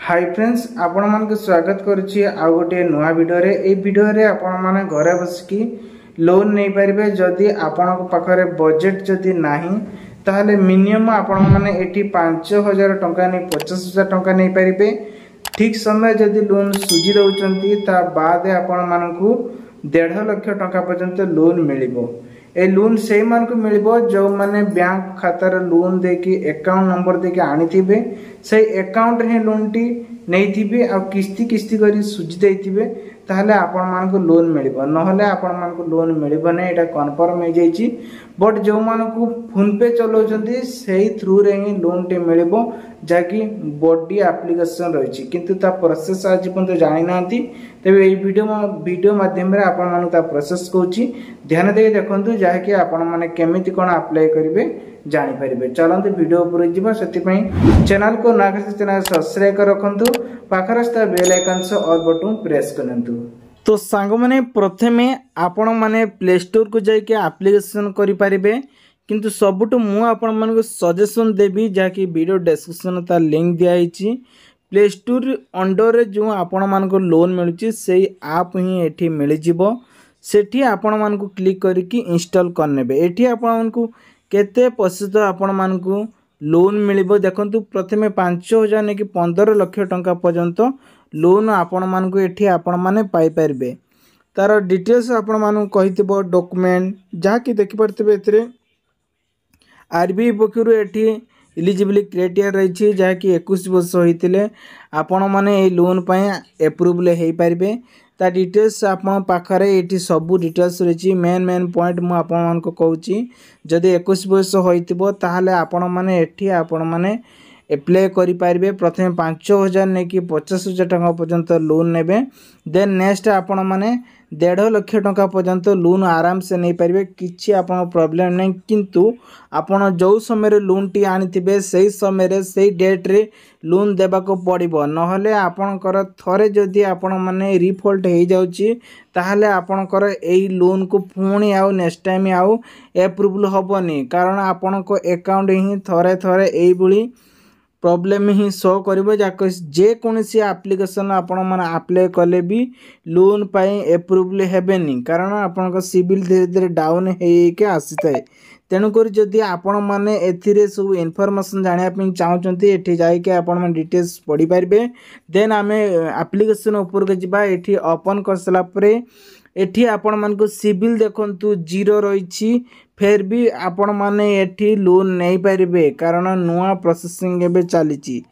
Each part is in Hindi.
हाय फ्रेंड्स आपण मान के स्वागत करुच्ची आउ गोटे नुआ वीडियो रे ए वीडियो रे आपण माने घरे बसकी लोन नहीं पारिबे जदि आपण पाखरे बजेट जदि नाही ताहले मिनिमम आपण माने एठी 5000 टंका नै 50000 टंका नै पारिबे ठीक समय जदि लोन सुझी दउचंती ता बाद आपण मानकू 1.5 लाख टंका पर्यंत लोन मिलिबो। ए लोन से मान को मिलिबो जो माने बैंक खातार लोन देकी अकाउंट नंबर देकी आनी थिबे से अकाउंट रे लोन टी नहीं थिबे आ किस्ती किस्ती करी सुझी देथिबे ताहले आपण मान को लोन मिलिबो नहले आपण मान को लोन मिलिबो नै एटा कन्फर्म हो जाईची। बट जो मान को फोन पे चलाउचंती सेही थ्रू रे ही लोन टे मिलिबो जाकी बॉडी एप्लीकेशन रहिची किंतु ता प्रोसेस आज पर्यंत जानि नांती तबे ए वीडियो माध्यम रे आपण मान ता प्रोसेस कहूची ध्यान दे देखंतु जाकी आपण माने केमिति कोन अप्लाई करिवे जानि परिबे। चलंतु वीडियो ऊपर जिबा सेति पई चैनल को ना करते चैनल सब्सक्राइब कर रखंतु पाखरस्ता बेल आइकन से ऑल बटन प्रेस करंतु। तो सांग माने प्रथमे आपण माने प्ले स्टोर को जाई के एप्लीकेशन करि परिबे किंतु सबुटु मु आपण मान को सजेशन देबी जाकी वीडियो डिस्क्रिप्शन ता लिंक दिया हिची प्ले स्टोर अंडर रे जो आपण मान को लोन मिलुची सेही ऐप ही एठी मिल जिवो सेठी आपण मान को क्लिक करिकि इंस्टॉल करनेबे। एठी आपण मान को केते प्रतिशत आपण मान को लोन मिलिबो देखंतु प्रथमे 5000 ने कि 15 लाख टंका पर्यंत लोन आपण मान को एठी आपण माने पाई परबे। तार डिटेल्स आपण मान को कहितबो डॉक्यूमेंट जहा कि देखि परतबे एतरे आरबीआई पक्षरु एठी एलिजिबिलिटी क्राइटेरिया रही जहा कि 21 वर्ष होइतिले आपण माने ए लोन पय अप्रूवल हेई परबे। ता डिटेल्स आपण पाखरे एठी सब डिटेल्स रही मेन पॉइंट मु आपण मान को कहूची जदि 21 वर्ष होइतिबो ताहाले आपण माने एठी आपण माने अप्लाई करि पारबे। प्रथमे 5000 ने कि 50000 टका पर्यंत लोन नेबे देन नेक्स्ट आपण माने 1.5 लाख टका पर्यंत लोन आराम से नहीं पारिबे किछि आपण प्रॉब्लम नहीं किंतु आपण जो समय लोन टी आनिथिबे सही समय सही डेट रे लोन देबा को पड़िबो नहले आपणकर थरे जदि आपण माने रिफॉल्ट हो जाउची ताहले आपणकर एई लोन को पुणी आउ नेक्स्ट टाइम आउ अप्रूवल होबनी कारण आपण को अकाउंट ही थरे थरे एई बुली प्रॉब्लम ही शो करिबो जाको जे कोनसी एप्लीकेशन आपण माने अप्लाई कले भी लोन पाई अप्रूवल हेबेनी कारण आपण को सिविल धीरे धीरे डाउन हे के आसीतै। तेणु करी जदि आपण माने एथिरे सब इन्फॉर्मेशन जानिया पे चाहउचंती एठी जाई के आपण माने डिटेल्स पढी पारबे देन आमे एप्लीकेशन ऊपर के जिबा एठी ओपन करसला परे एठी आपण मान को सिविल देखंतु 0 रहिछि फिर भी आपण माने एठी लोन नहीं पारिबे कारण नुआ प्रोसेसिंग एबे चलीची।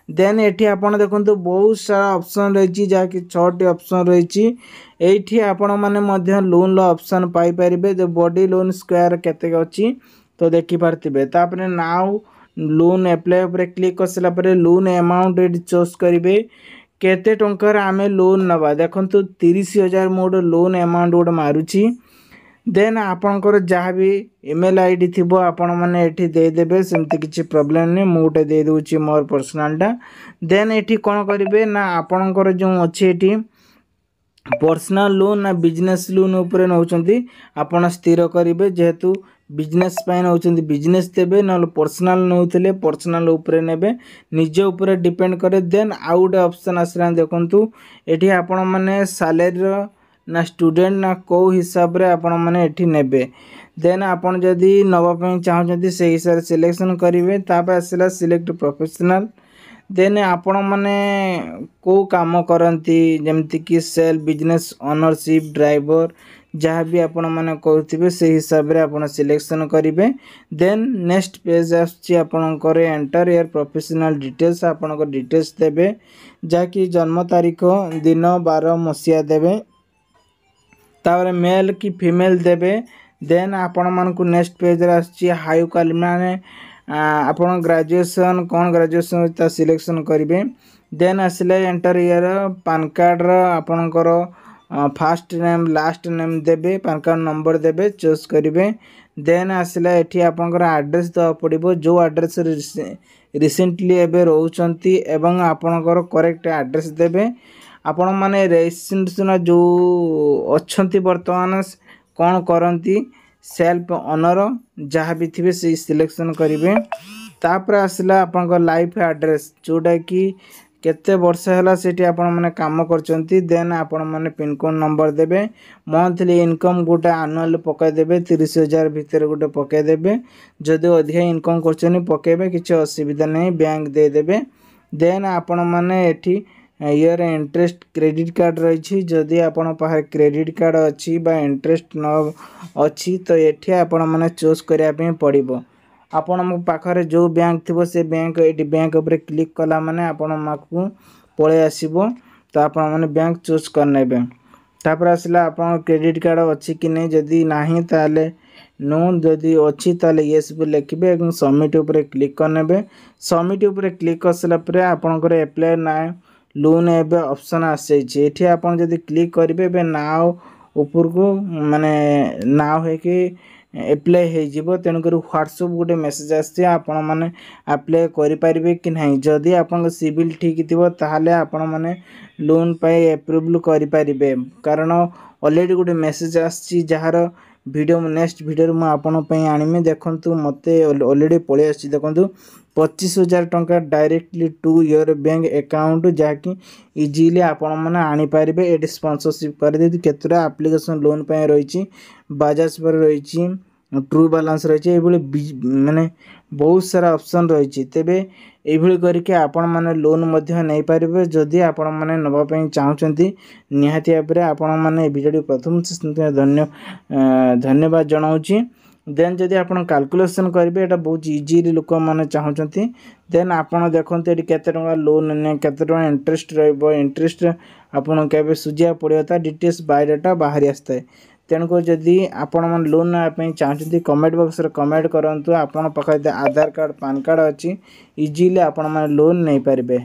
देन एठी आपण देखंतु बहुत सारा ऑप्शन रहिछि जाकि 6टी ऑप्शन रहिछि एठी आपण माने मध्य लोन लो ऑप्शन पाई परिबे जो बॉडी लोन स्क्वायर केते अछि तो देखि पारतिबे तापरे नाउ लोन अप्लाई ऊपर क्लिक करसला परे लोन अमाउंट एठी चूज करिवे केते टंकर आमे लोन नबा देखंतु 30000 मोड लोन अमाउंट गोड मारुछि देन आपणकर जहाँ भी ईमेल आईडी थिबो आपण माने एठी दे देबे सेमति किछि प्रॉब्लम नै मु उटे दे दोछि मोर पर्सनलटा देन एठी कोन करिवे ना आपणकर जो अछि एठी पर्सनल लोन ना बिजनेस लोन ऊपर नउचंती आपण स्थिर करिवे जेहेतु बिजनेस पाइन होचंती बिजनेस देबे न पर्सनल नउतले पर्सनल ऊपर नेबे निजे ऊपर डिपेंड करे। देन आउट ऑप्शन आसरा देखंतु एठी आपण माने सैलरी ना स्टूडेंट ना को हिसाब रे आपण माने एठी नेबे देन आपण जदी नवा पे चाहउचंती से हिसाब सिलेक्शन करिवे तापर आसला सिलेक्ट प्रोफेशनल देन आपण माने को काम करंती जेमति कि सेल बिजनेस ओनरशिप ड्राइवर जहाँ भी आपण माने कहथिबे से हिसाब रे आपण सिलेक्शन करिवे। देन नेक्स्ट पेज आछि आपण करे एंटर योर प्रोफेशनल डिटेल्स आपण को डिटेल्स देबे जाकि जन्म तारीख दिन 12 मसिया देबे तापर मेल की फीमेल देबे। देन आपण मान को नेक्स्ट पेज रे आछि हाई क्वालिटी माने आपण ग्रेजुएशन कोन ग्रेजुएशन ता सिलेक्शन करिवे। देन आसले एंटर ईयर पान कार्ड रा आपणकर फर्स्ट नेम लास्ट नेम देबे पान कार्ड नंबर देबे चूज करिवे। देन आसले एठी आपणकर एड्रेस द पड़िबो जो एड्रेस रिसेंटली एबे रहउचंती एवं आपणकर करेक्ट एड्रेस देबे आपण माने रेसिडेंट जो अछंती वर्तमान कोन करंती सेल्फ ओनर जहाँ भी थिबे से सिलेक्शन करिवे। तापर आसला आपन लाइफ एड्रेस जोटा कि केते वर्ष है सेठी आपण माने काम करचंती देन आपण माने पिन कोड नंबर देबे मंथली इनकम गोटे एनुअल पकाय देबे 30,000 भीतर गोटे पकाय देबे जदि अधिक इनकम करचनी पकेबे किछ असुविधा नहीं बैंक दे देबे देन आपण माने एठी ईयर इंटरेस्ट क्रेडिट कार्ड रही जदि आपण पाखे क्रेडिट कार्ड अच्छी बा इंटरेस्ट न अच्छी तो एठी आपण माने चूज करिया पे पड़िबो आपण मो पाखरे जो बैंक थिबो से बैंक एटी बैंक ऊपर क्लिक कला माने आपण माकू पळे आसीबो तो आपण माने बैंक चूज कर नेबे तापर आसला आपण क्रेडिट कार्ड अच्छी कि नहीं जदि नाही ताले नो जदि अच्छी ताले यस पे लिखबे एवं सबमिट ऊपर क्लिक कर नेबे सबमिट ऊपर क्लिक करसला परे आपण करे अप्लाई ना लोन एबे ऑप्शन आसे छै एठी आपण जदि क्लिक करिवे बे नाउ ऊपर को माने नाउ है कि अप्लाई हो जिवो तेनु कर व्हाट्सएप गोटे मेसेज आसे आपण माने अप्लाई करि परिबे कि नहीं जदि आपण सिविल ठीक थिबो ताहाले आपण माने लोन पाई अप्रूवल करि परिबे कारण ऑलरेडी गोटे मेसेज आसी जहार वीडियो नेक्स्ट वीडियो में आपण पई आनिमे देखंतु मते ऑलरेडी पळे आसी देखंतु 25,000 टंका directly to your bank account जाकि इजीली आपण माने आनी परिबे एडी स्पॉन्सरशिप कर दे केतरा एप्लीकेशन लोन पे रही बजाज पर रही ट्रू बैलेंस रही माने बहुत सारा ऑप्शन रही तेबे एभली करके आपण माने लोन मध्य नहीं पारिबे जदि आपण माने नबा पई चाहउचंती निहाती आपरे आपण माने वीडियो प्रथम से धन्यवाद जनाउची देन जदि आपण कैलकुलेशन करेंगे एटा बहुत इजीली लोक मैंने चाहते देन आपण देखते ये केते टंका लोन ने केते टंका इंटरेस्ट रहिबो इंटरेस्ट आपण केबे सुजिया पड़ियो डिटेल्स बायोडाटा बाहरी आसता है तेणुक जदि आपण मन लोन नापी चाहते कमेंट बॉक्स रे कमेंट करंतु आपण पाखे आधार कार्ड पैन कार्ड अच्छी इजीली आपण मन लोन नहीं पारिबे।